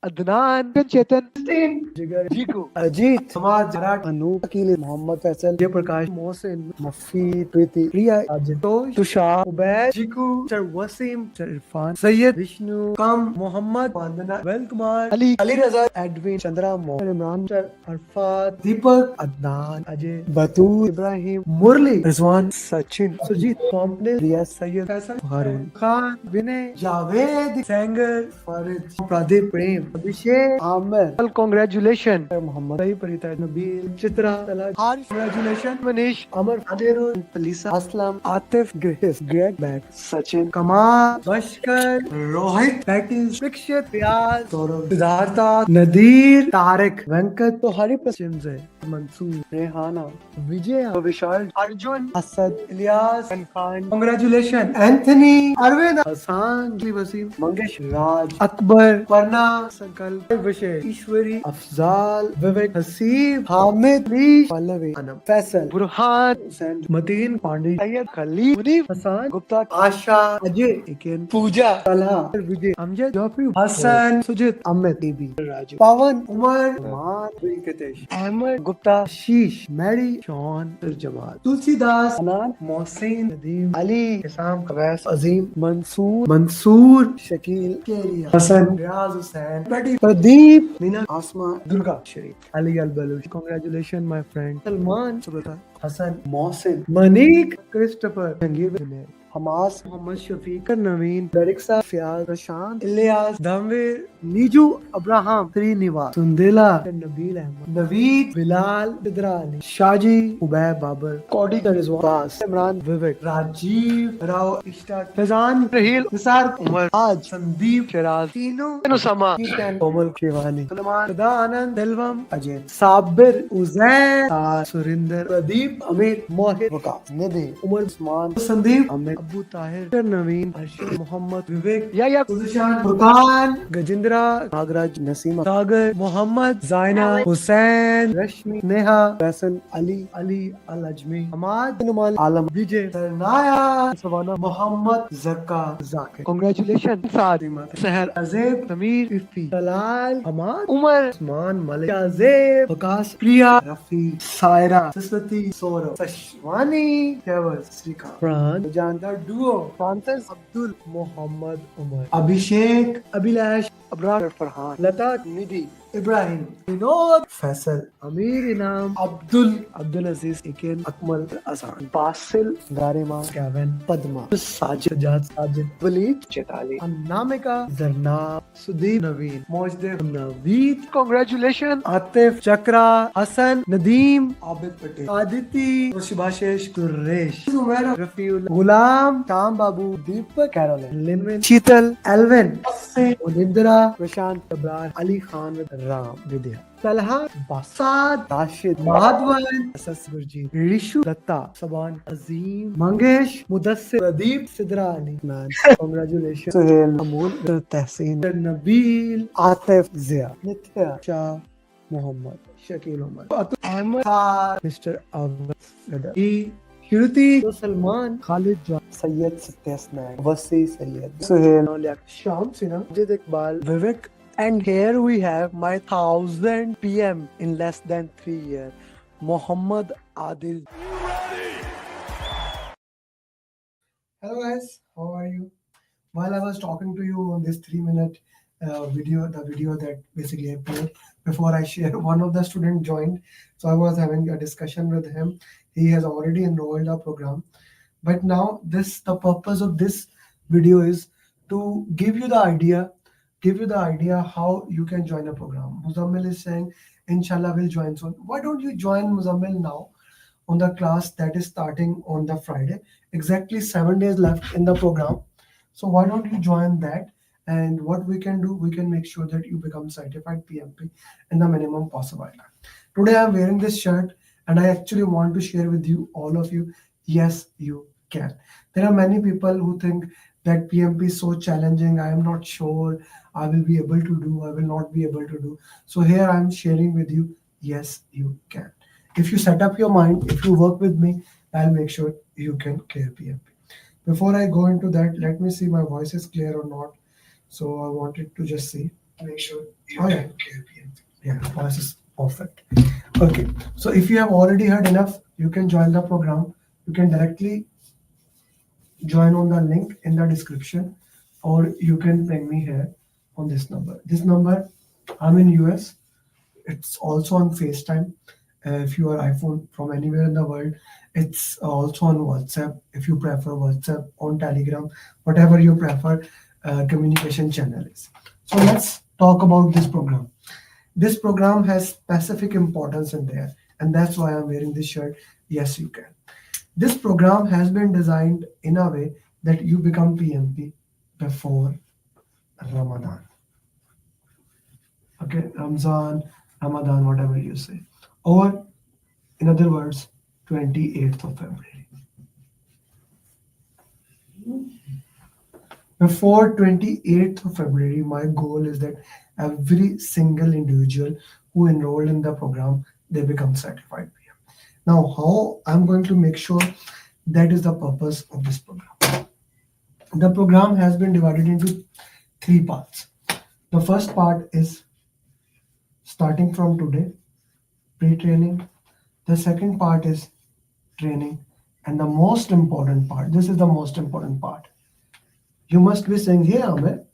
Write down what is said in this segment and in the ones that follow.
Adnan, Chetan, Jigar, Jiku, Ajit, Samad, Jarat, Anoop, Akil, Mohammed Faisal, Jay Prakash, Mohsin, Mafi, Preeti, Priya, Ajit, Tosh, Tushar, Ubaid, Jiku, Sir Wasim, Sir Irfan, Sayyid, Vishnu, Kam, Mohammed, Vandana, Vel Kumar, Ali Raza, Edwin, Chandra, Mohammed, Imran, Sir Arfat, Deepak, Adnan, Ajay, Batul, Ibrahim, Murli, Rizwan, Sachin, Sujit, Pomple, Riya, Sayyid, Faisal, Harun, Khan, Vinay, Javed, Sanger, Farid, Pradeep, Prem, Abhishek, Amer. Well, congratulations, Muhammad, Sai, Parita, Nabil, Chitra, Talaj, Harsh, congratulations, Manish, Amar, Adirul, Lisa, Aslam, Atif, Grace, Greg, Matt, Sachin, Kamal, Bashkar, Rohit, Patis, Vikshit, Riaz, Saurav, Siddhartha, Nadir, Tarek, Venkat, तो हरी पश्चिम से मंसूर, रेहाना, विजय, विशाल, Arjun, Asad, Ilyas, Khan, congratulation, Anthony, Arvind, Hasan, Wasim, Mangesh, राज, अकबर, परना, संकल्प, विषय, ईश्वरी, अफजाल, विवेक, Haseeb, Hamid, leash, Pallavi, Anam, Faisal, Burhan, Hussain, Mateen, Pandey, Syed, Khalil, Munif, Hasan, Gupta, आशा, अजय, इकेन, पूजा, तलहा, विजय, Amjad, Joffrey, Hasan, सुजित, अमित, बीबी, राजू, पवन, उमर, मान, वेंकटेश, अहमद, गुप्ता, शीश, Mary, Shawn, Jamal, Tulsidas, अनान, Mohsin, Nadeem, Ali, इसाम, कवैस, Azeem, Mansoor, Shakeel, Keriya, Hasan, Riyaz Hussain, Pradeep, Meena, Asma, Durga, Sharif, Ali Al Baloch, congratulation my friend, Salman, Subta, Hasan, Mohsin, Manik, Christopher, Jangir, Junair, Hamas, Mohammad Shafiq, Naveen, Dariksa, Fiyaz, Prashant, Ilyas, Dhamveer, Neeju, Abraham, Srinivas, Sundela, Nabeel Ahmed, Naveed, Bilal, Idrani, Shaji, Ubaid, Babar, कौडी का रिजवान, इमरान, विवेक, राजीव, राव, इश्ता, फैजान, रहील, निसार, उमर, आज, संदीप, शिराज, तीनों, अनुसमा, कीर्तन, कोमल, शिवानी, सलमान, सदा, आनंद, दिलवम, अजय, साबिर, उजैर, सुरिंदर, प्रदीप, अमीर, मोहित, वकास, निधि, उमर, उस्मान, संदीप, अमित, अबू ताहिर, नवीन, अर्शद, मोहम्मद, विवेक, या गुलशान, फुरकान, गजेंद्रा, नागराज, नसीमा, सागर, मोहम्मद, जायना, हुसैन, रश्मि, नेहा, फैसल, अली, अल अजमी, हमाद, नुमान, आलम, विजय, सरनाया, सवाना, मोहम्मद, जक्का, जाकिर, कांग्रेचुलेशन, सादिमा, सहर, अजेब, समीर, इफ्ती, तलाल, हमाद, उमर, उस्मान, मलिक, अजेब, वकास, प्रिया, रफी, सायरा, सरस्वती, सौरभ, सशवानी, केवल, श्रीकांत, प्राण, जानदार डुओ, फ्रांसिस, अब्दुल, मोहम्मद, उमर, अभिषेक, अभिलाष, अबरार, फरहान, लता, निधि, इब्राहिम, विनोद, फैसल, अमीर, इनाम, अब्दुल अजीज, इकेन, अकमल, असान, बासिल, गारिमा, कैवन, पद्मा, साजिद, सजाद, साजिद, वलीद, चेताली, अनामिका, जरनाब, सुदीप, नवीन, मोजदेव, नवीद, कांग्रेचुलेशन, आतिफ, चक्रा, हसन, नदीम, आबिद पटेल, आदिति, सुभाषेश, कुरेश, उमैर, रफीउल, गुलाम, शाम बाबू, दीपक, कैरोलिन, लिनविन, शीतल, एल्विन, उनिंद्रा, प्रशांत, अबरार, अली खान, राम, विद्या, तलहा, बासाद, राशिद, माधवन, ससुरजी, ऋषु, दत्ता, सबान, अजीम, मंगेश, मुदस्सिर, प्रदीप, सिद्रा अली, मैन, कांग्रेचुलेशन, सुहेल, अमोल, तहसीन, नबील, आतिफ, जिया, नित्या, शाह, मोहम्मद, शकील उमर, अहमद, मिस्टर अवध, श्रुति, सलमान, खालिद, सैयद, सत्यस्नैन, वसी, सैयद, सुहेल, शाम सिन्हा, अजित इकबाल, विवेक. And here we have my 1000 PM in less than 3 years, Muhammad Adil. Hello guys, how are you? While I was talking to you on this 3 minute video, the video that basically I played before I share, one of the students joined. So I was having a discussion with him. He has already enrolled our program. But now the purpose of this video is to give you the idea how you can join a program. Muzammil is saying, Inshallah, will join soon. Why don't you join Muzammil now on the class that is starting on the Friday? Exactly 7 days left in the program. So why don't you join that? And what we can do, we can make sure that you become certified PMP in the minimum possible time. Today I'm wearing this shirt and I actually want to share with you, all of you, yes, you can. There are many people who think that PMP is so challenging. I am not sure I will be able to do, I will not be able to do. So here I am sharing with you, yes, you can. If you set up your mind, if you work with me, I'll make sure you can clear PMP. Before I go into that, let me see my voice is clear or not. So I wanted to just see, make sure Oh yeah. Yeah, voice is perfect. Okay, so if you have already heard enough, you can join the program. You can directly join on the link in the description, or you can ping me here on this number. This number, I'm in US. It's also on FaceTime. If you are iPhone from anywhere in the world, it's also on WhatsApp. If you prefer WhatsApp, on Telegram, whatever you prefer, communication channel is. So let's talk about this program. This program has specific importance in there, and that's why I'm wearing this shirt. Yes, you can. This program has been designed in a way that you become PMP before Ramadan. Okay, Ramzan, Ramadan, whatever you say. Or, in other words, 28th of February. Before 28th of February, my goal is that every single individual who enrolled in the program, they become certified PM. Now, how I'm going to make sure that is the purpose of this program. The program has been divided into three parts. The first part is starting from today, pre-training. The second part is training. And the most important part, this is the most important part. You must be saying, hey, Amer,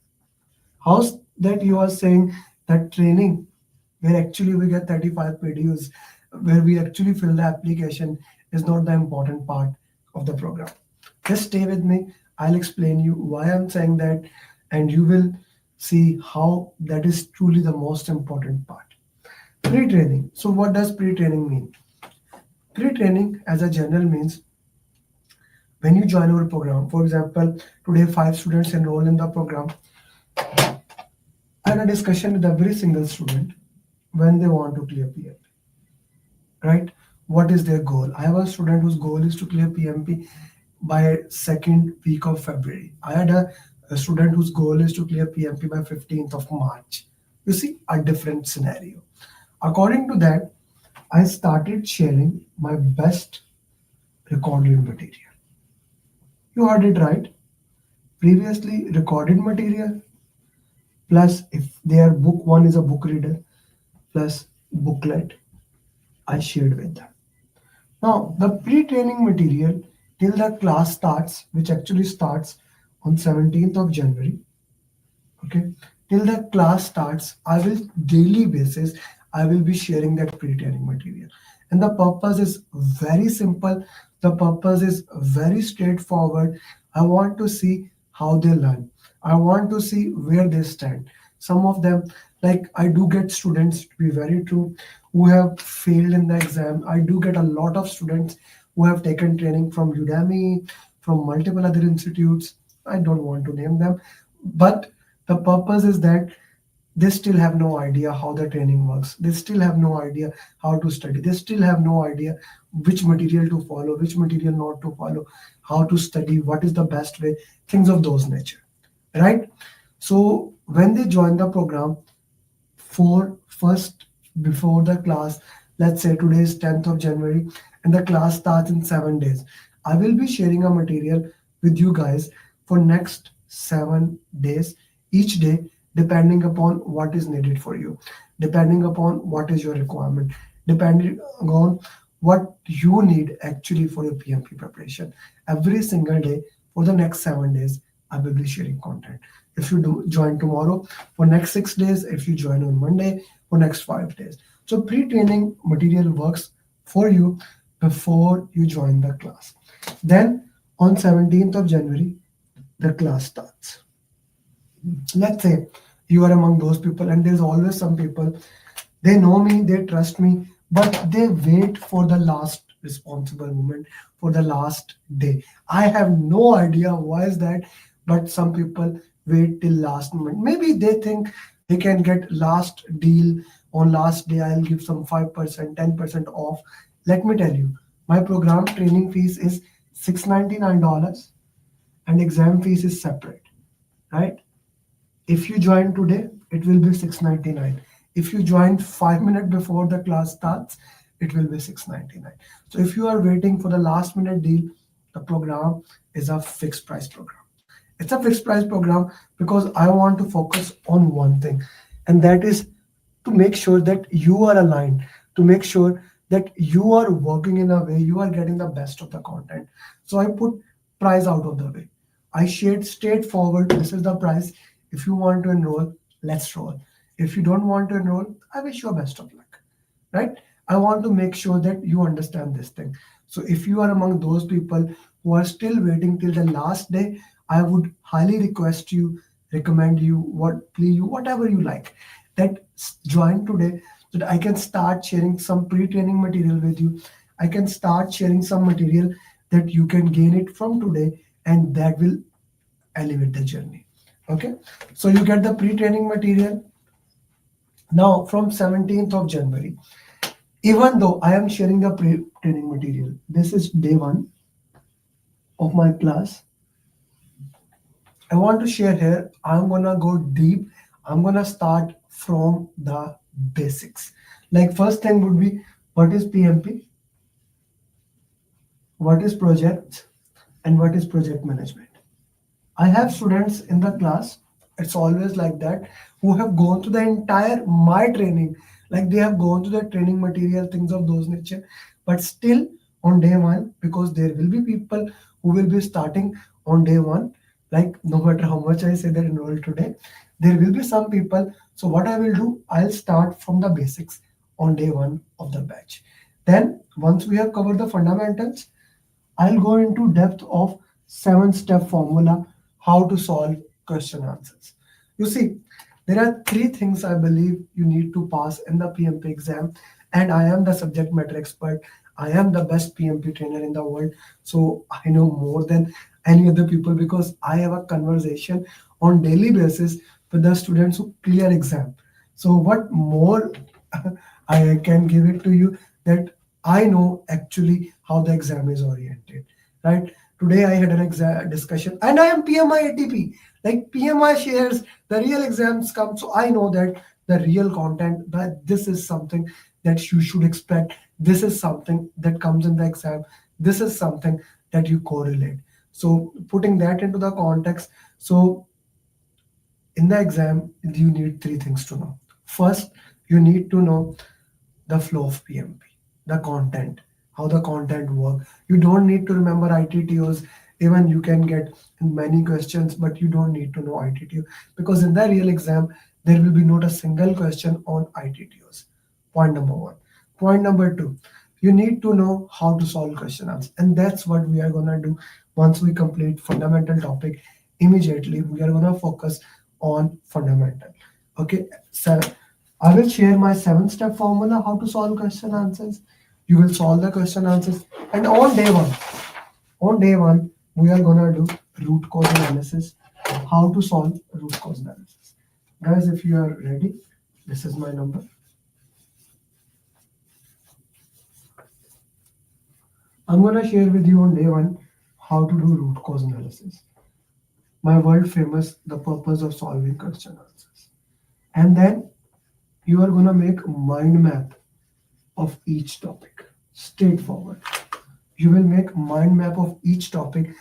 how's that you are saying that training, where actually we get 35 PDUs, where we actually fill the application, is not the important part of the program. Just stay with me. I'll explain you why I'm saying that, and you will see how that is truly the most important part. Pre-training. So what does pre-training mean? Pre-training as a general means when you join our program, for example, today 5 students enroll in the program. I had a discussion with every single student when they want to clear PMP, right? What is their goal? I have a student whose goal is to clear PMP by second week of February. I had a student whose goal is to clear PMP by 15th of March. You see, a different scenario. According to that, I started sharing my best recorded material. You heard it right. Previously recorded material plus if their book one is a book reader plus booklet I shared with them. Now the pre-training material till the class starts, which actually starts on 17th of January. Okay, till the class starts, I will daily basis I will be sharing that pre-training material, and the purpose is very simple. The purpose is very straightforward. I want to see how they learn. I want to see where they stand. Some of them, like I do get students, to be very true, who have failed in the exam. I do get a lot of students who have taken training from Udemy, from multiple other institutes. I don't want to name them, but the purpose is that they still have no idea how the training works. They still have no idea how to study. They still have no idea which material to follow, which material not to follow, how to study, what is the best way, things of those nature, right? So when they join the program, for first before the class, let's say today is 10th of January and the class starts in 7 days, I will be sharing a material with you guys for next 7 days, each day, depending upon what is needed for you, depending upon what is your requirement, depending on what you need actually for your PMP preparation. Every single day for the next 7 days, I will be sharing content. If you do join tomorrow, for next 6 days, if you join on Monday, for next 5 days. So pre-training material works for you before you join the class. Then on 17th of January, the class starts. Let's say you are among those people, and there's always some people, they know me, they trust me, but they wait for the last responsible moment, for the last day. I have no idea why is that, but some people wait till last moment. Maybe they think they can get last deal on last day. I'll give some 5%, 10% off. Let me tell you, my program training fees is $699 and exam fees is separate, right? If you join today, it will be $699. If you join 5 minutes before the class starts, it will be $699. So if you are waiting for the last minute deal, the program is a fixed price program. It's a fixed price program because I want to focus on one thing. and that is to make sure that you are aligned, to make sure that you are working in a way you are getting the best of the content. So I put price out of the way. I shared straightforward, this is the price. If you want to enroll, let's roll. If you don't want to enroll, I wish you best of luck, right? I want to make sure that you understand this thing. So if you are among those people who are still waiting till the last day, I would highly request you, recommend you, what please you, whatever you like, that join today so that I can start sharing some pre-training material with you. I can start sharing some material that you can gain it from today, and that will elevate the journey. Okay, so you get the pre-training material now from 17th of January. Even though I am sharing the pre-training material, this is day one of my class. I want to share here, I'm gonna go deep. I'm gonna start from the basics. Like first thing would be, what is PMP, what is projects, and what is project management. I have students in the class, it's always like that, who have gone through the entire my training, like they have gone through the training material, things of those nature, but still on day one, because there will be people who will be starting on day one, like no matter how much I say that enroll today, there will be some people. So what I will do, I'll start from the basics on day one of the batch. Then once we have covered the fundamentals, I'll go into depth of 7-step formula, how to solve question answers. You see, there are three things I believe you need to pass in the PMP exam, and I am the subject matter expert. I am the best PMP trainer in the world, so I know more than any other people because I have a conversation on daily basis with the students who clear exam. So what more I can give it to you, that I know actually how the exam is oriented, right? Today I had an exam discussion, and I am PMI ATP. Like PMI shares, the real exams come, so I know that the real content, that this is something that you should expect. This is something that comes in the exam. This is something that you correlate. So putting that into the context, so in the exam, you need three things to know. First, you need to know the flow of PMP, the content, how the content work. You don't need to remember ITTOs. Even you can get many questions, but you don't need to know ITTO, because in the real exam, there will be not a single question on ITTOs. Point number one. Point number two, you need to know how to solve question answers. And that's what we are going to do once we complete fundamental topic. Immediately, we are going to focus on fundamental. Okay, so I will share my 7-step formula how to solve question answers. You will solve the question answers. And on day one, we are gonna do root cause analysis. How to solve root cause analysis. Guys, if you are ready, this is my number. I'm gonna share with you on day one how to do root cause analysis. My world famous, the purpose of solving question answers. And then you are gonna make a mind map of each topic. Straightforward. You will make mind map of each topic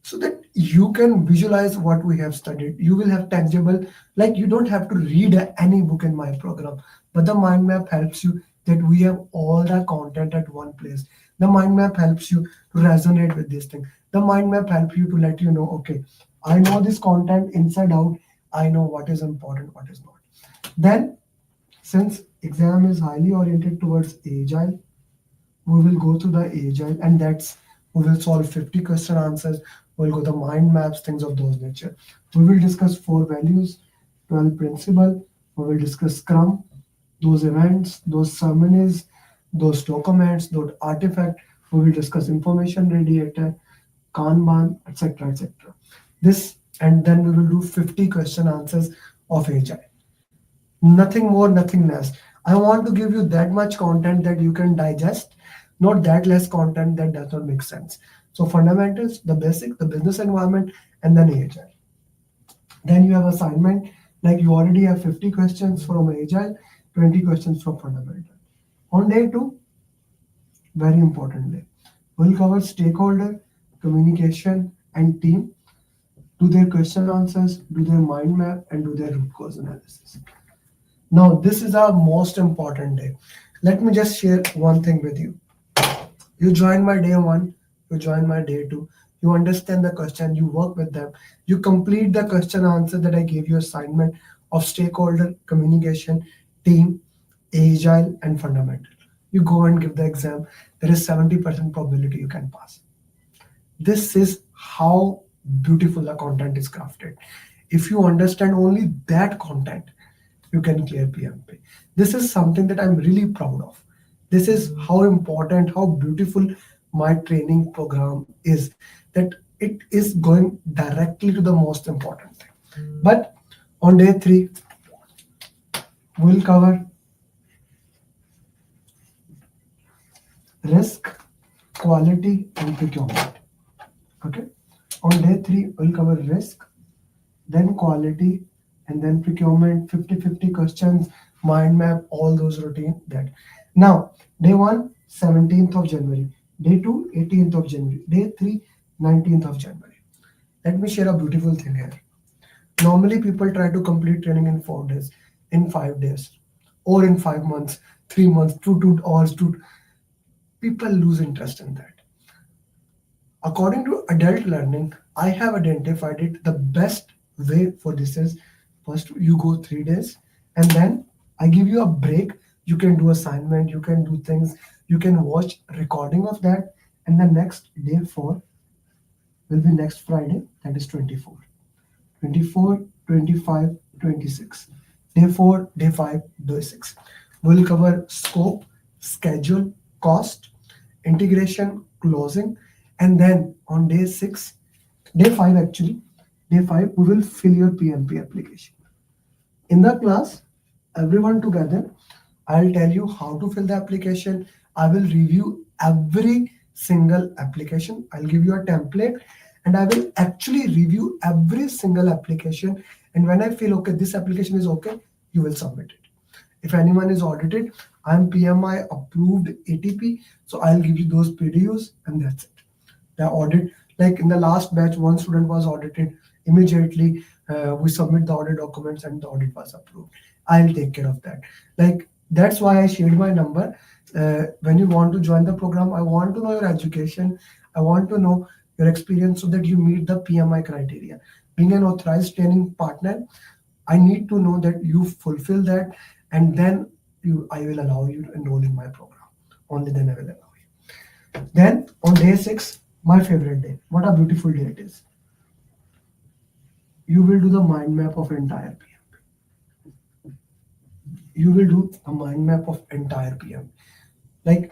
so that you can visualize what we have studied. You will have tangible, like you don't have to read any book in my program, but the mind map helps you that we have all the content at one place. The mind map helps you to resonate with this thing. The mind map helps you to let you know, okay, I know this content inside out. I know what is important, what is not. Then, since exam is highly oriented towards agile, we will go through the agile, and that's we will solve 50 question answers. We'll go the mind maps, things of those nature. We will discuss 4 values, 12 principle. We will discuss Scrum, those events, those ceremonies, those documents, those artifact. We will discuss information radiator, Kanban, etc. etc. This, and then we will do 50 question answers of agile. Nothing more, nothing less. I want to give you that much content that you can digest, not that less content that does not make sense. So fundamentals, the basic, the business environment, and then agile. Then you have assignment, like you already have 50 questions from agile, 20 questions from fundamental. On day two, very important day, we'll cover stakeholder, communication, and team, do their question answers, do their mind map, and do their root cause analysis. Now, this is our most important day. Let me just share one thing with you. You join my day one, you join my day two, you understand the question, you work with them, you complete the question answer that I gave you assignment of stakeholder communication, team, agile, and fundamental. You go and give the exam. There is 70% probability you can pass. This is how beautiful the content is crafted. If you understand only that content, you can clear PMP. This is something that I'm really proud of. This is how important, how beautiful my training program is, that it is going directly to the most important thing. But on day three, we'll cover risk, quality, and procurement. Okay. On day three, we'll cover risk, then quality, and then procurement, 50-50 questions, mind map, all those routine that. Now, day one, 17th of January. Day two, 18th of January. Day three, 19th of January. Let me share a beautiful thing here. Normally, people try to complete training in 4 days, in 5 days, or in 5 months, 3 months, two hours. People lose interest in that. According to adult learning, I have identified it. The best way for this is first you go 3 days and then I give you a break. You can do assignment, you can do things, you can watch recording of that, and the next day four will be next Friday, that is 24. 24, 25, 26. Day 4, day 5, day 6. We'll cover scope, schedule, cost, integration, closing, and then on day 6, day 5 actually, day 5, we will fill your PMP application. In the class, everyone together, I'll tell you how to fill the application. I will review every single application. I'll give you a template and I will actually review every single application. And when I feel okay, this application is okay, you will submit it. If anyone is audited, I'm PMI approved ATP, so I'll give you those PDUs and that's it. The audit, like in the last batch, one student was audited immediately. We submit the audit documents and the audit was approved. I'll take care of that. Like that's why I shared my number. When you want to join the program, I want to know your education. I want to know your experience so that you meet the PMI criteria. Being an authorized training partner, I need to know that you fulfill that, and then I will allow you to enroll in my program. Only then I will allow you. Then on day 6, my favorite day. What a beautiful day it is. You will do the mind map of entire PM. You will do a mind map of entire PM. Like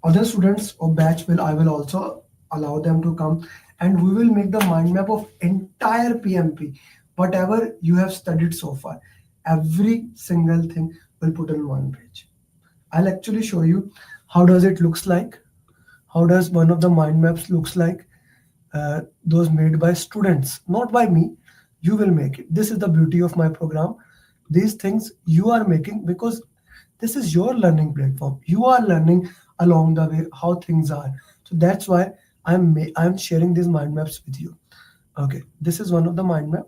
other students of batch I will also allow them to come and we will make the mind map of entire PMP. Whatever you have studied so far, every single thing will put on one page. I'll actually show you how does it looks like. How does one of the mind maps looks like? Those made by students, not by me. You will make it. This is the beauty of my program. These things you are making because this is your learning platform. You are learning along the way how things are. So that's why I'm sharing these mind maps with you. Okay, this is one of the mind map.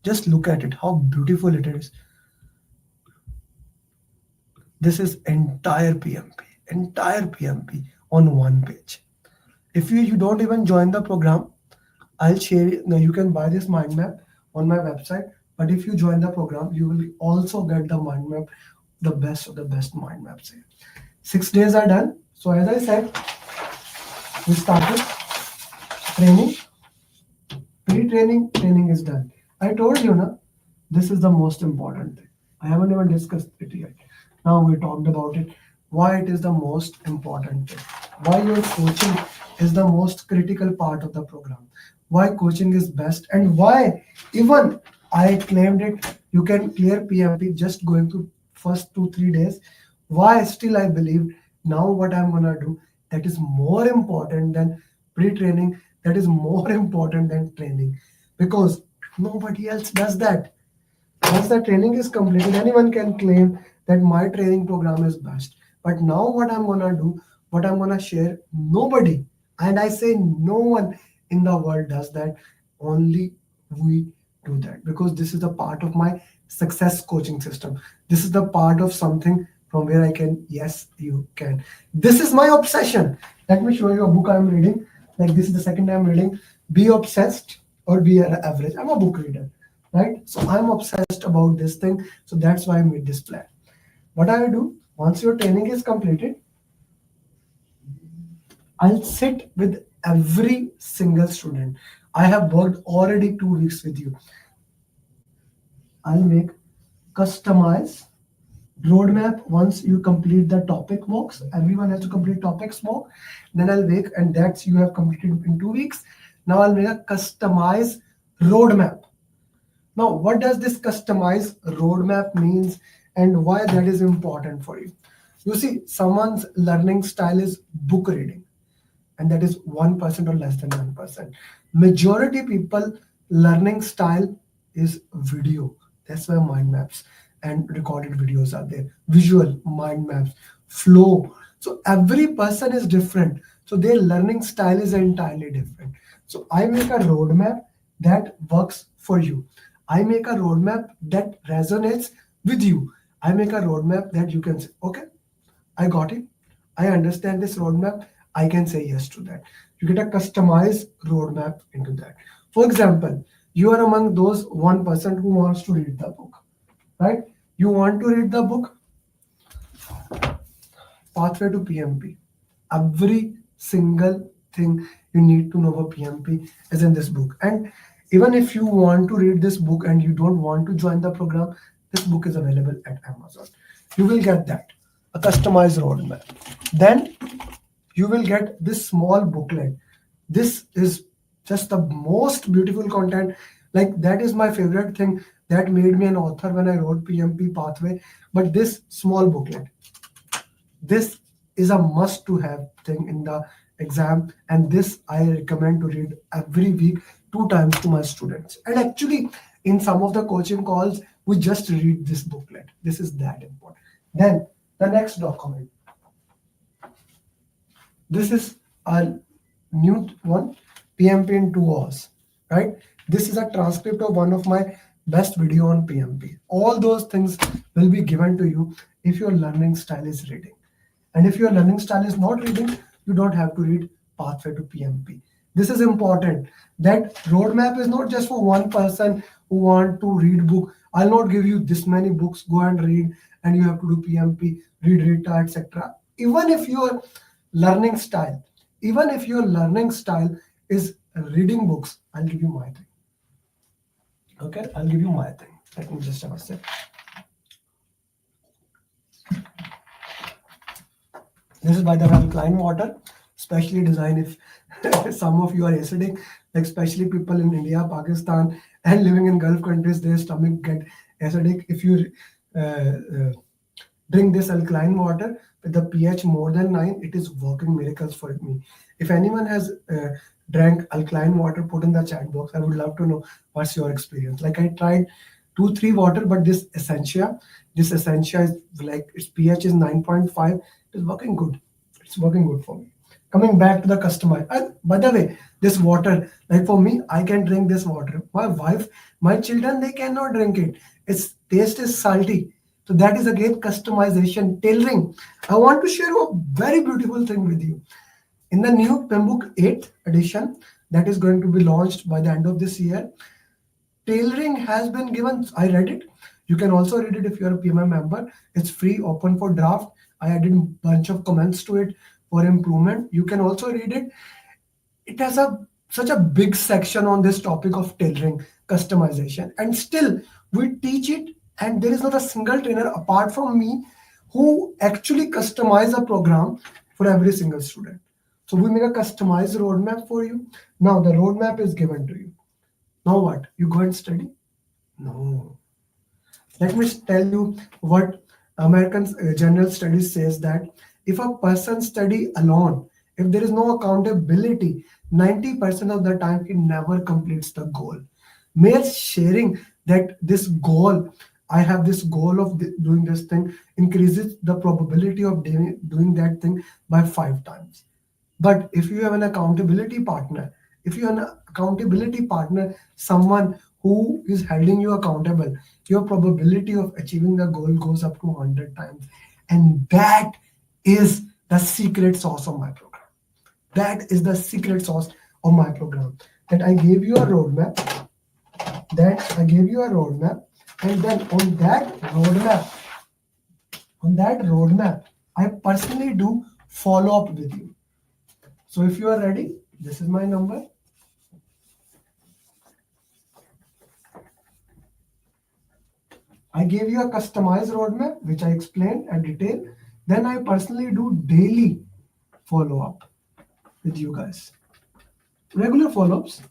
Just look at it, how beautiful it is. This is entire PMP on one page. If you don't even join the program, I'll share it. Now you can buy this mind map on my website. But if you join the program, you will also get the mind map, the best of the best mind maps here. 6 days are done. So as I said, we started training. Pre-training, training is done. I told you, this is the most important thing. I haven't even discussed it yet. Now we talked about it. Why it is the most important thing. Why your coaching is the most critical part of the program. Why coaching is best and why even I claimed it. You can clear PMP just going through first 2-3 days. Why still I believe now what I'm gonna do that is more important than pre-training, that is more important than training, because nobody else does that. Once the training is completed, anyone can claim that my training program is best. But now what I'm gonna do, what I'm gonna share, nobody, and I say no one in the world does that. Only we do that because this is a part of my success coaching system. This is the part of something from where I can, yes, you can. This is my obsession. Let me show you a book I'm reading. Like this is the second time I'm reading. Be obsessed or be average. I'm a book reader, right? So I'm obsessed about this thing. So that's why I made this plan. What I do once your training is completed, I'll sit with every single student. I have worked already 2 weeks with you. I'll make customize roadmap. Once you complete the topic mocks, everyone has to complete topics mock. Then I'll make, and that's you have completed in 2 weeks. Now I'll make a customize roadmap. Now, what does this customize roadmap means and why that is important for you? You see, someone's learning style is book reading, and that is 1% or less than 1%. Majority people learning style is video. That's why mind maps and recorded videos are there. Visual mind maps, flow. So every person is different. So their learning style is entirely different. So I make a roadmap that works for you. I make a roadmap that resonates with you. I make a roadmap that you can say, okay, I got it. I understand this roadmap. I can say yes to that. You get a customized roadmap into that. For example, you are among those 1% who wants to read the book, right? You want to read the book, Pathway to PMP. Every single thing you need to know about PMP is in this book. And even if you want to read this book and you don't want to join the program, this book is available at Amazon. You will get that, a customized roadmap. Then you will get this small booklet. This is just the most beautiful content. Like that is my favorite thing that made me an author when I wrote PMP Pathway. But this small booklet, this is a must to have thing in the exam, and this I recommend to read every week 2 times to my students. And actually in some of the coaching calls we just read this booklet. This is that important. Then the next document, this is a new one, PMP in 2 hours, right? This is a transcript of one of my best video on PMP. All those things will be given to you if your learning style is reading. And if your learning style is not reading, you don't have to read Pathway to PMP. This is important. That roadmap is not just for one person who want to read book. I'll not give you this many books, go and read, and you have to do PMP, read Rita, etc. Even if your learning style, is reading books, I'll give you my thing. Okay, I'll give you my thing. Let me just have a sec. This is by the alkaline water, specially designed if some of you are acidic, like especially people in India, Pakistan, and living in Gulf countries, their stomach get acidic. If you drink this alkaline water with the pH more than 9, it is working miracles for me. If anyone has drank alkaline water, put in the chat box. I would love to know what's your experience. Like I tried 2-3 water, but this Essentia is like its pH is 9.5. It is working good. It's working good for me. Coming back to the customer. And by the way, this water, like for me, I can drink this water. My wife, my children, they cannot drink it. Its taste is salty. So that is again customization, tailoring. I want to share a very beautiful thing with you. In the new PMBOK 8th edition that is going to be launched by the end of this year, tailoring has been given. I read it. You can also read it if you're a PMI member. It's free, open for draft. I added a bunch of comments to it for improvement. You can also read it. It has such a big section on this topic of tailoring, customization, and still we teach it, and there is not a single trainer apart from me who actually customize a program for every single student. So we make a customized roadmap for you. Now the roadmap is given to you. Now what? You go and study? No. Let me tell you what American General Studies says, that if a person study alone, if there is no accountability, 90% of the time he never completes the goal. Mere sharing that this goal, I have this goal of doing this thing, increases the probability of doing that thing by 5 times. But if you have an accountability partner, someone who is holding you accountable, your probability of achieving the goal goes up to 100 times. And that is the secret sauce of my program. That is the secret sauce of my program. That I gave you a roadmap. And then on that roadmap, I personally do follow up with you. So if you are ready, this is my number. I gave you a customized roadmap, which I explained in detail. Then I personally do daily follow up with you guys. Regular follow-ups.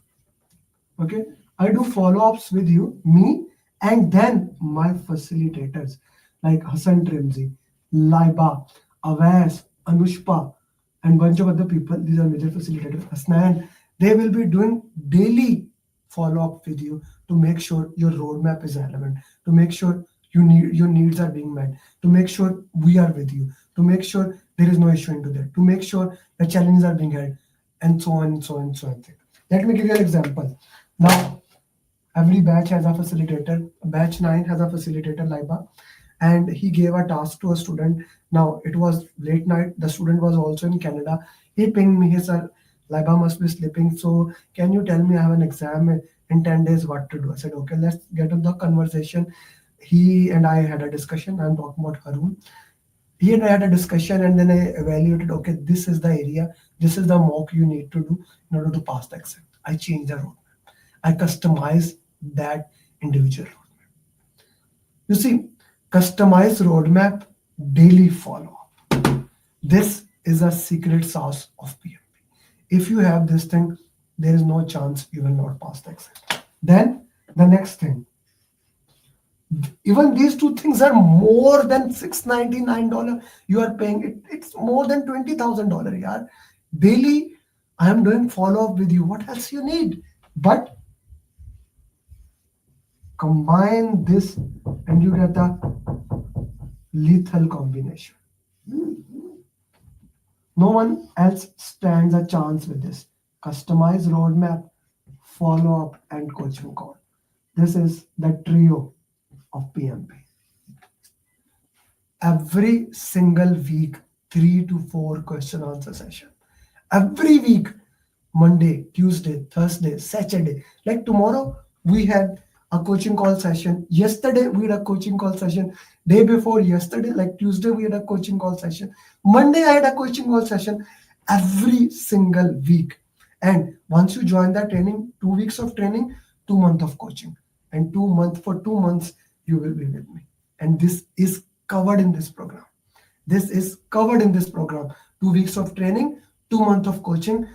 Okay. I do follow-ups with you, me, and then my facilitators like Hassan Trimzi, Laiba, Avas, Anushpa, and bunch of other people. These are major facilitators. Hasnan, they will be doing daily follow-up with you to make sure your roadmap is relevant, to make sure your needs are being met, to make sure we are with you, to make sure there is no issue into that, to make sure the challenges are being held, and so on and so on and so on. Let me give you an example. Now, every batch has a facilitator. Batch 9 has a facilitator, Laiba, and he gave a task to a student. Now, it was late night. The student was also in Canada. He pinged me. He said, Laiba must be sleeping. So, can you tell me I have an exam in 10 days what to do? I said, okay, let's get on the conversation. He and I had a discussion. I'm talking about Harun. He and I had a discussion, and then I evaluated, okay, this is the area, this is the mock you need to do in order to pass the exam. I changed the roadmap. I customize that individual roadmap. You see, customized roadmap, daily follow-up. This is a secret sauce of PMP. If you have this thing, there is no chance you will not pass the exam. Then the next thing, even these two things are more than $699 you are paying. It's more than $20,000. Yeah, daily I am doing follow-up with you. What else you need? But combine this and you get a lethal combination. No one else stands a chance with this. Customized roadmap, follow-up, and coaching call. This is the trio of PMP. Every single week, 3 to 4 question answer session. Every week, Monday, Tuesday, Thursday, Saturday. Like tomorrow, we had a coaching call session. Yesterday, we had a coaching call session. Day before yesterday, like Tuesday, we had a coaching call session. Monday, I had a coaching call session. Every single week. And once you join that training, 2 weeks of training, 2 months of coaching. And for 2 months, you will be with me. And this is covered in this program. 2 weeks of training, 2 months of coaching.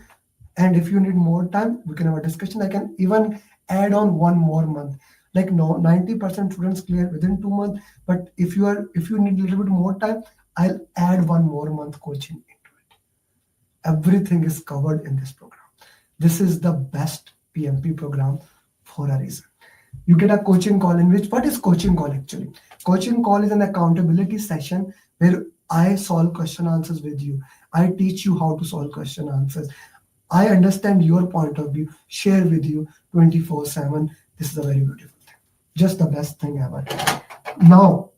And if you need more time, we can have a discussion. I can even add on 1 more month. Like no, 90% students clear within 2 months. But if you need a little bit more time, I'll add 1 more month coaching into it. Everything is covered in this program. This is the best PMP program for a reason. You get a coaching call in which, what is coaching call actually? Coaching call is an accountability session where I solve question answers with you. I teach you how to solve question answers. I understand your point of view, share with you 24/7. This is a very beautiful thing. Just the best thing ever. Now,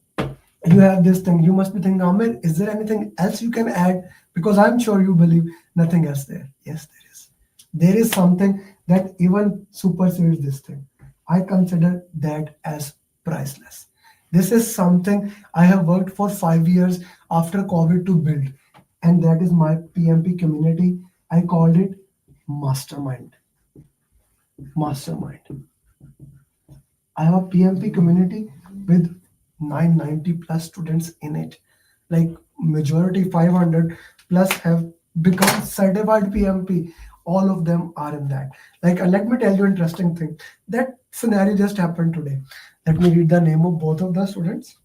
you have this thing. You must be thinking, Amer, is there anything else you can add? Because I'm sure you believe nothing else there. Yes, there is. There is something that even supersedes this thing. I consider that as priceless. This is something I have worked for 5 years after COVID to build. And that is my PMP community. I called it Mastermind. I have a PMP community with 990 plus students in it. Like majority 500 plus have become certified PMP. All of them are in that. Like, let me tell you an interesting thing. That scenario just happened today. Let me read the name of both of the students.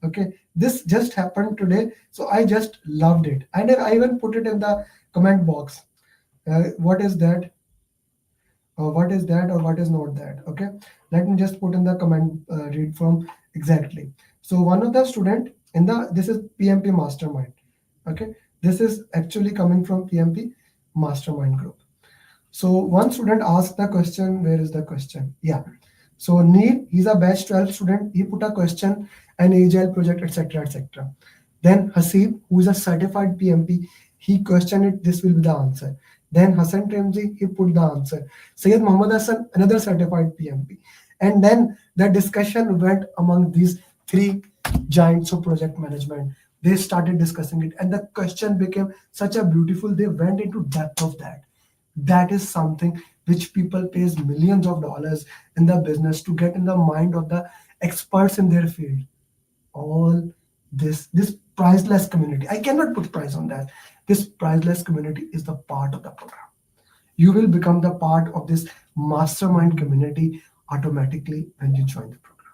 Okay, this just happened today. So I just loved it. And I even put it in the comment box. What is that? What is that or what is not that? Okay, let me just put in the comment, read from exactly. So one of the student in this is PMP Mastermind. Okay, this is actually coming from PMP Mastermind group. So one student asked the question, where is the question? Yeah. So Neil, he's a batch 12 student. He put a question, an agile project, etc., etc. Then Hasib, who is a certified PMP, he questioned it. This will be the answer. Then Hassan Tremji, he put the answer. Sayyid Muhammad Hassan, another certified PMP. And then the discussion went among these three giants of project management. They started discussing it, and the question became such a beautiful. They went into depth of that. That is something which people pays millions of dollars in the business to get in the mind of the experts in their field. All this priceless community, I cannot put price on that. This priceless community is the part of the program. You will become the part of this mastermind community automatically when you join the program.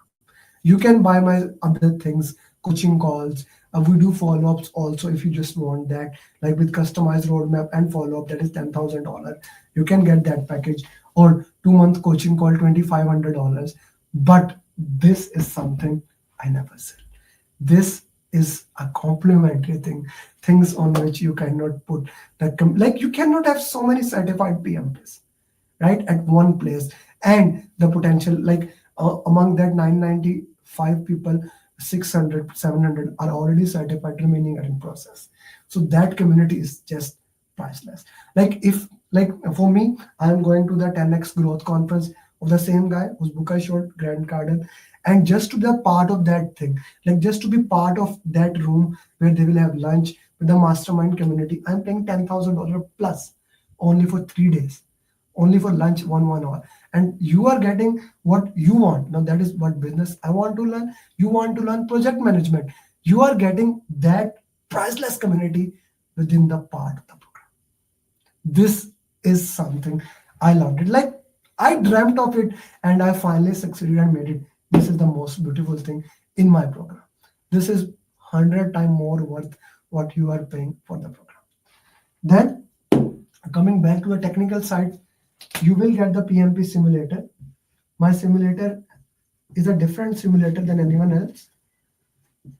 You can buy my other things, coaching calls. We do follow-ups also if you just want that, like with customized roadmap and follow-up, that is $10,000. You can get that package, or 2 month coaching call, $2,500. But this is something I never sell. This is a complementary thing, things on which you cannot put that like you cannot have so many certified PMPs, right, at one place. And the potential, like among that 995 people, 600, 700 are already certified, remaining are in process. So that community is just priceless. Like if, like for me, I'm going to the 10x growth conference of the same guy whose book I showed, Grant Cardone. And just to be a part of that thing, like just to be part of that room where they will have lunch with the mastermind community, I'm paying $10,000 plus only for 3 days, only for lunch, 1 hour. And you are getting what you want. Now that is what business I want to learn. You want to learn project management. You are getting that priceless community within the part of the program. This is something I loved it. Like I dreamt of it and I finally succeeded and made it. This is the most beautiful thing in my program. This is 100 times more worth what you are paying for the program. Then coming back to the technical side, you will get the PMP simulator. My simulator is a different simulator than anyone else.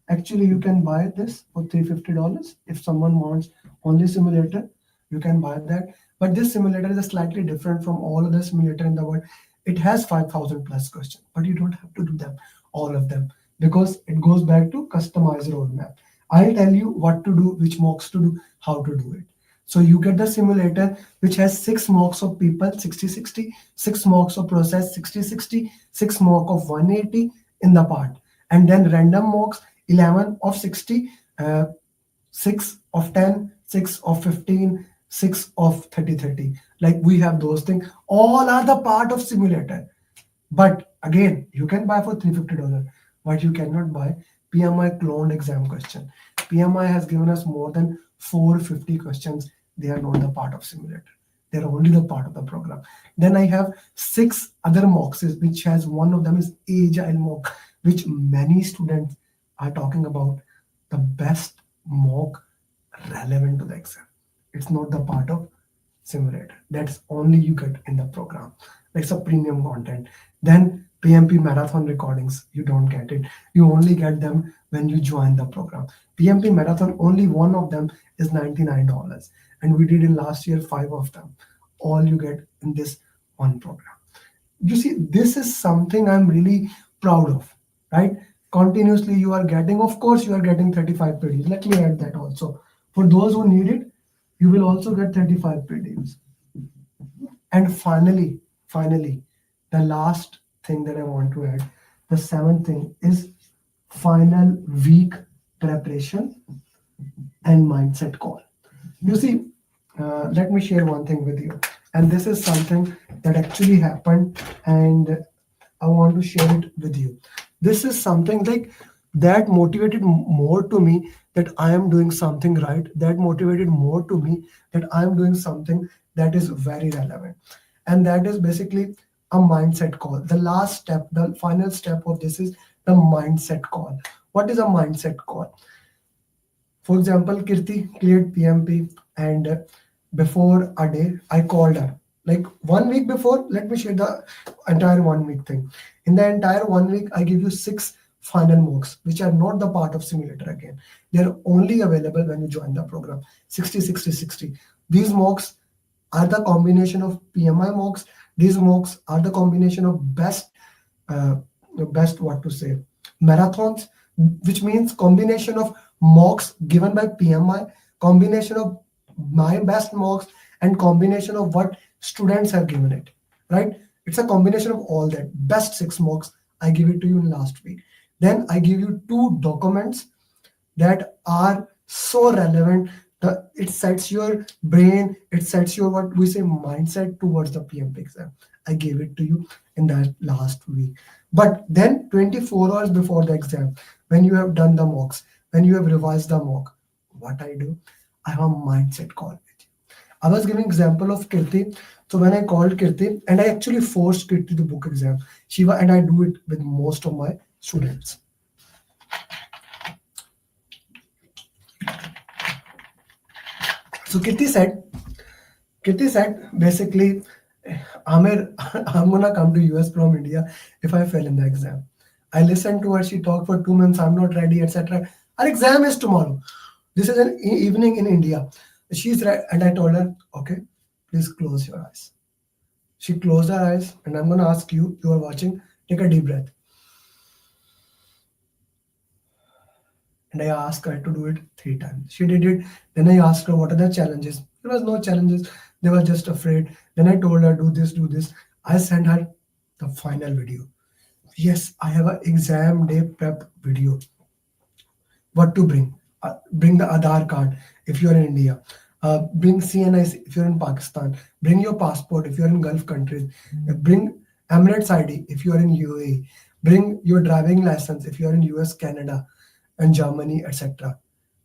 Actually, you can buy this for $350. If someone wants only simulator, you can buy that. But this simulator is slightly different from all other simulator in the world. It has 5,000 plus questions, but you don't have to do them, all of them, because it goes back to customized roadmap. I'll tell you what to do, which mocks to do, how to do it. So you get the simulator which has 6 mocks of people, 60-60, 6 mocks of process, 60-60, 6 mock of 180 in the part, and then random mocks, 11 of 60, 6 of 10, 6 of 15, 6 of 30-30. Like we have those things. All are the part of simulator. But again, you can buy for $350, but you cannot buy PMI cloned exam question. PMI has given us more than 450 questions. They are not the part of simulator. They're only the part of the program. Then I have 6 other mocks, which has one of them is agile mock, which many students are talking about the best mock relevant to the exam. It's not the part of simulator. That's only you get in the program. It's a premium content. Then PMP marathon recordings, you don't get it. You only get them when you join the program. PMP marathon, only one of them is $99. And we did in last year 5 of them. All you get in this one program. You see, this is something I'm really proud of, right? Continuously you are getting, of course you are getting 35 PDs. Let me add that also. For those who need it, you will also get 35 PDs. And finally, the last thing that I want to add, the 7th thing is final week preparation and mindset call. You see, let me share one thing with you. And this is something that actually happened, and I want to share it with you. This is something like that motivated more to me that I am doing something right. That motivated more to me that I am doing something that is very relevant. And that is basically a mindset call. The last step, the final step of this is the mindset call. What is a mindset call? For example, Kirti cleared PMP, and before a day, I called her. Like 1 week before, let me share the entire 1 week thing. In the entire 1 week, I give you 6 final mocks, which are not the part of simulator again. They're only available when you join the program. 60, 60, 60. These mocks are the combination of PMI mocks. These mocks are the combination of best uh, best what to say marathons, which means combination of mocks given by PMI, combination of my best mocks, and combination of what students have given it, right? It's a combination of all that. Best 6 mocks, I give it to you in last week. Then I give you 2 documents that are so relevant. It sets your brain, it sets your what we say mindset towards the PMP exam. I gave it to you in that last week. But then 24 hours before the exam, when you have done the mocks, when you have revised the mock, what I do, I have a mindset call with you. I was giving example of Kirti. So when I called Kirti, and I actually forced Kirti to book exam, Shiva, and I do it with most of my students. So Kitty said basically, Amer, I'm gonna come to US from India if I fail in the exam. I listened to her. She talked for 2 months. I'm not ready, etc. Our exam is tomorrow. This is an evening in India. She's right, and I told her, okay, please close your eyes. She closed her eyes, and I'm gonna ask you. You are watching. Take a deep breath. And I asked her to do it 3 times. She did it. Then I asked her what are the challenges. There was no challenges. They were just afraid. Then I told her do this, do this. I sent her the final video. Yes, I have an exam day prep video. What to bring? Bring the Aadhaar card if you're in India. Bring CNI if you're in Pakistan. Bring your passport if you're in Gulf countries. Bring Emirates ID if you're in UAE. Bring your driving license if you're in US, Canada, and Germany, etc.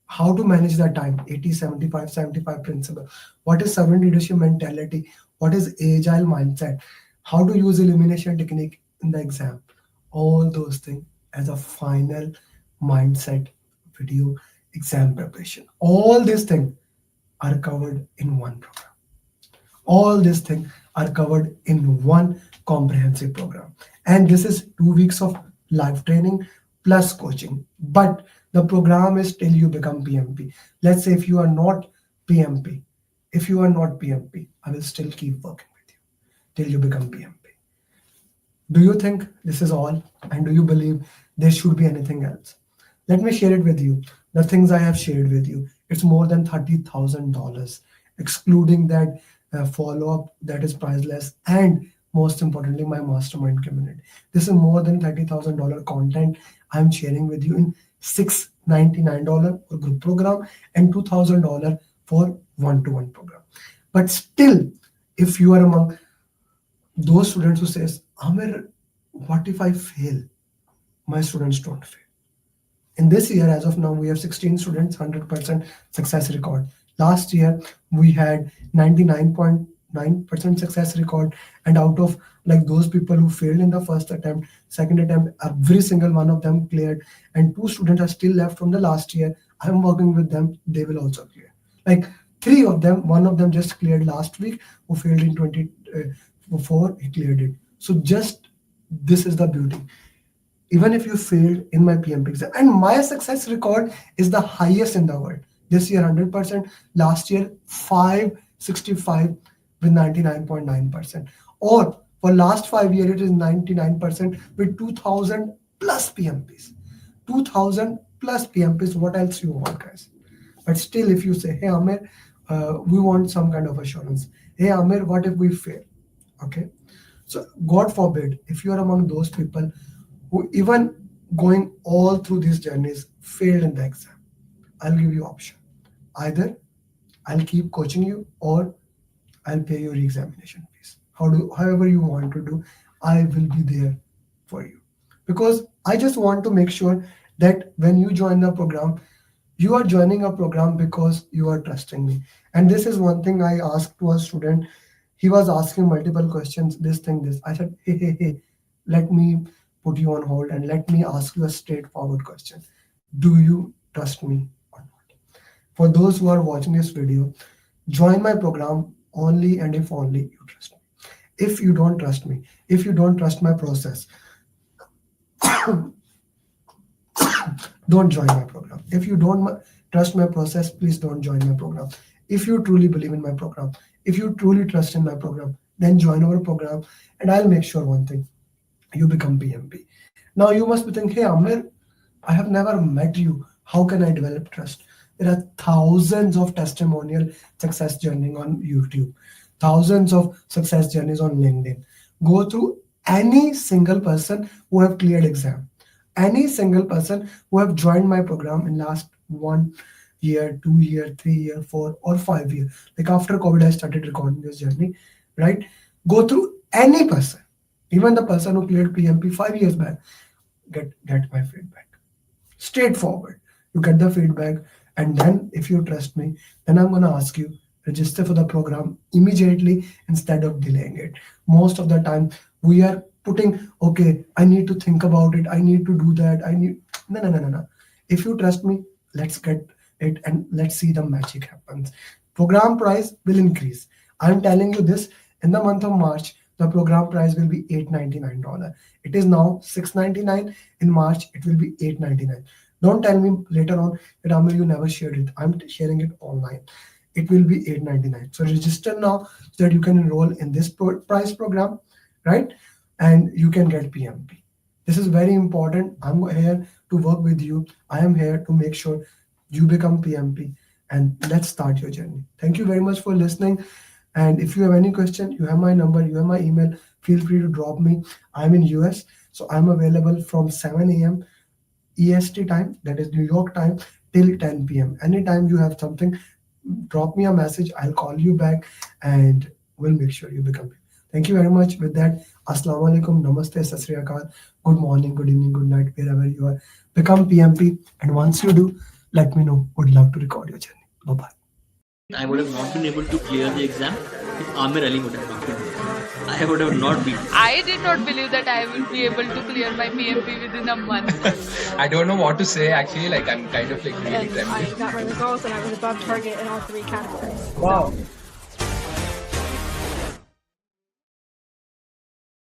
How to manage that time, 80, 75, 75 principle. What is servant leadership mentality? What is agile mindset? How to use elimination technique in the exam. All those things as a final mindset video exam preparation. All these things are covered in one program. All these things are covered in one comprehensive program. And this is 2 weeks of live training plus coaching. But the program is till you become PMP. Let's say if you are not PMP, I will still keep working with you till you become PMP. Do you think this is all? And do you believe there should be anything else? Let me share it with you. The things I have shared with you, it's more than $30,000, excluding that follow-up that is priceless, and most importantly, my mastermind community. This is more than $30,000 content I'm sharing with you in $699 for group program and $2,000 for one-to-one program. But still, if you are among those students who says, Amer, what if I fail? My students don't fail. In this year, as of now, we have 16 students, 100% success record. Last year, we had 99.9% success record. And out of like those people who failed in the first attempt, second attempt, every single one of them cleared. And 2 students are still left from the last year. I'm working with them. They will also clear. Like 3 of them, one of them just cleared last week, who failed in 24, he cleared it. So just this is the beauty. Even if you failed in my PMP exam, and my success record is the highest in the world. This year 100%, last year 565 with 99.9%. Or for last 5 years it is 99% with 2000 plus PMPs. 2000 plus PMPs. What else you want, guys? But still, if you say, hey Amer, we want some kind of assurance. Hey Amer, what if we fail? Okay. So God forbid, if you are among those people who even going all through these journeys failed in the exam, I'll give you option. Either I'll keep coaching you or I'll pay your examination fees. However you want to do, I will be there for you. Because I just want to make sure that when you join the program, you are joining a program because you are trusting me. And this is one thing I asked to a student. He was asking multiple questions, this thing, this. I said, hey, let me put you on hold and let me ask you a straightforward question. Do you trust me or not? For those who are watching this video, join my program only and if only you trust me. If you don't trust me, if you don't trust my process, don't join my program. If you don't trust my process, please don't join my program. If you truly believe in my program, if you truly trust in my program, then join our program. And I'll make sure one thing. you become PMP. Now you must be thinking, hey Amer, I have never met you. How can I develop trust? There are thousands of testimonial success journeys on YouTube, thousands of success journeys on LinkedIn. Go through any single person who have cleared exam, any single person who have joined my program in last 1 year, 2 year, 3 year, 4 or 5 year. Like after COVID, I started recording this journey, right? Go through any person, even the person who cleared PMP 5 years back. Get my feedback straightforward. You get the feedback, and then if you trust me, then I'm gonna ask you register for the program immediately instead of delaying it. Most of the time, we are putting, okay, I need to think about it. I need to do that. I need no. If you trust me, let's get it and let's see the magic happens. Program price will increase. I'm telling you this in the month of March. The program price will be $899. It is now $699. In March, it will be $899. Don't tell me later on that Amir, you never shared it. I'm sharing it online. It will be $899. So register now so that you can enroll in this price program, right? And you can get PMP. This is very important. I'm here to work with you. I am here to make sure you become PMP, and let's start your journey. Thank you very much for listening. And if you have any question, you have my number, you have my email, feel free to drop me. I'm in US, so I'm available from 7 a.m. EST time, that is New York time, till 10 p.m. Anytime you have something, drop me a message. I'll call you back and we'll make sure you become. Thank you very much. With that, Assalamu alaikum, Namaste, Sat Sri Akal, good morning, good evening, good night, wherever you are. Become PMP, and once you do, let me know. Would love to record your journey. Bye bye. I would have not been able to clear the exam if Amer Ali would have not been there. I would have not been. I did not believe that I will be able to clear my PMP within a month. I don't know what to say actually, like I'm kind of like really I trembling. got my results and I was above target in all 3 categories. Wow. So